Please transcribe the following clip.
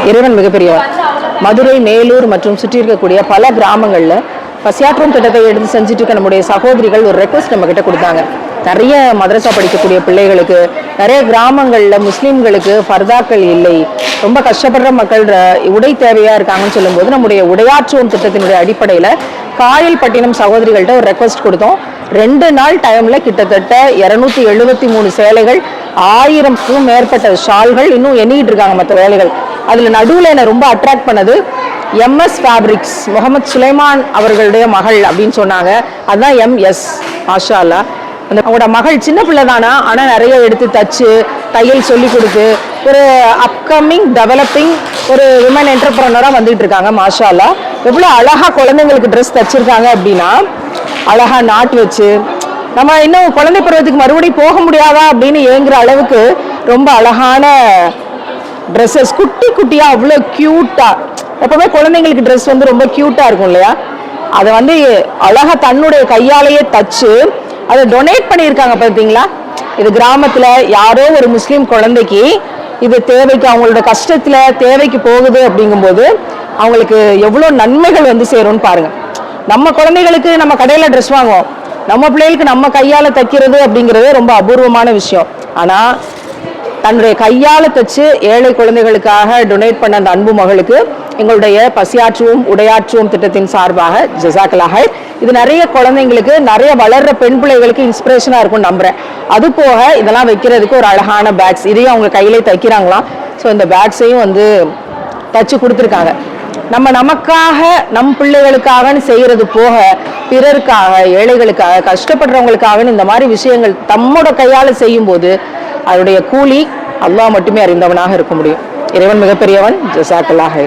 இறைவன் மிகப்பெரியவர். மதுரை, மேலூர் மற்றும் சுற்றி இருக்கக்கூடிய பல கிராமங்களில் பசியாற்றும் திட்டத்தை எடுத்து செஞ்சுட்டு இருக்க நம்முடைய சகோதரிகள் ஒரு ரெக்வஸ்ட் நம்ம கிட்ட கொடுத்தாங்க. நிறைய மதரசா படிக்கக்கூடிய பிள்ளைகளுக்கு, நிறைய கிராமங்களில் முஸ்லீம்களுக்கு ஃபர்தாக்கள் இல்லை, ரொம்ப கஷ்டப்படுற மக்கள் உடை தேவையா இருக்காங்கன்னு சொல்லும்போது நம்முடைய உடையாற்றுவோம் திட்டத்தினுடைய அடிப்படையில் காயல்பட்டினம் சகோதரிகள்கிட்ட ஒரு ரெக்வஸ்ட் கொடுத்தோம். 2 நாள் டைம்ல கிட்டத்தட்ட 273 சேலைகள், 1000க்கும் மேற்பட்ட ஷால்கள் இன்னும் எண்ணிட்டு இருக்காங்க மற்ற வேலைகள். அதுல நடுவில் என்ன ரொம்ப அட்ராக்ட் பண்ணது MS ஃபேப்ரிக்ஸ், முகமது சுலைமான் அவர்களுடைய மகள் அப்படின்னு சொன்னாங்க. அதுதான் MS. மாஷா அல்லாஹ். அவங்களோட மகள் சின்ன பிள்ளை தானா, ஆனால் நிறைய எடுத்து தச்சு தையல் சொல்லி கொடுத்து ஒரு அப்கமிங் டெவலப்பிங் ஒரு விமன் என்டர்பிரனராக வந்துட்டு இருக்காங்க. மாஷா அல்லாஹ். எவ்வளோ அழகா குழந்தைங்களுக்கு ட்ரெஸ் தச்சிருக்காங்க அப்படின்னா, அழகா நாட்டு வச்சு நம்ம இன்னும் குழந்தை பருவத்துக்கு மறுபடியும் போக முடியாதா அப்படின்னு ஏங்குற அளவுக்கு ரொம்ப அழகான ட்ரெஸ்ஸஸ், குட்டி குட்டியா அவ்வளோ க்யூட்டா. எப்பவுமே குழந்தைங்களுக்கு ட்ரெஸ் வந்து ரொம்ப க்யூட்டா இருக்கும் இல்லையா, அதை வந்து அழகா தன்னுடைய கையாலேயே தச்சு அதை டொனேட் பண்ணியிருக்காங்க. பார்த்தீங்களா, இது கிராமத்துல யாரோ ஒரு முஸ்லீம் குழந்தைக்கு இது தேவைக்கு, அவங்களோட கஷ்டத்துல தேவைக்கு போகுது அப்படிங்கும்போது அவங்களுக்கு எவ்வளோ நன்மைகள் வந்து சேரும்னு பாருங்க. நம்ம குழந்தைகளுக்கு நம்ம கடையில ட்ரெஸ் வாங்குவோம், நம்ம பிள்ளைகளுக்கு நம்ம கையால தைக்கிறது அப்படிங்கிறது ரொம்ப அபூர்வமான விஷயம். ஆனா தன்னுடைய கையால தச்சு ஏழை குழந்தைகளுக்காக டொனேட் பண்ண அந்த அன்பு மகளுக்கு எங்களுடைய பசியாற்றுவோம் உடையாற்றுவோம் திட்டத்தின் சார்பாக ஜஸாக்கல்லாஹ். இது நிறைய குழந்தைங்களுக்கு, நிறைய வளர்ற பெண் பிள்ளைகளுக்கு இன்ஸ்பிரேஷனா இருக்கும் நம்புறேன். அது போக இதெல்லாம் வைக்கிறதுக்கு ஒரு அழகான பேக்ஸ், இதையும் அவங்க கையிலே தைக்கிறாங்களாம். ஸோ இந்த பேக்ஸையும் வந்து தச்சு கொடுத்துருக்காங்க. நமக்காக நம் பிள்ளைகளுக்காகன்னு செய்யறது போக பிறருக்காக, ஏழைகளுக்காக, கஷ்டப்படுறவங்களுக்காகன்னு இந்த மாதிரி விஷயங்கள் தம்மோட கையால செய்யும் போது அதனுடைய கூலி அல்லாஹ் மட்டுமே அறிந்தவனாக இருக்க முடியும். இறைவன் மிகப்பெரியவன். ஜஸாக்கல்லாஹ்.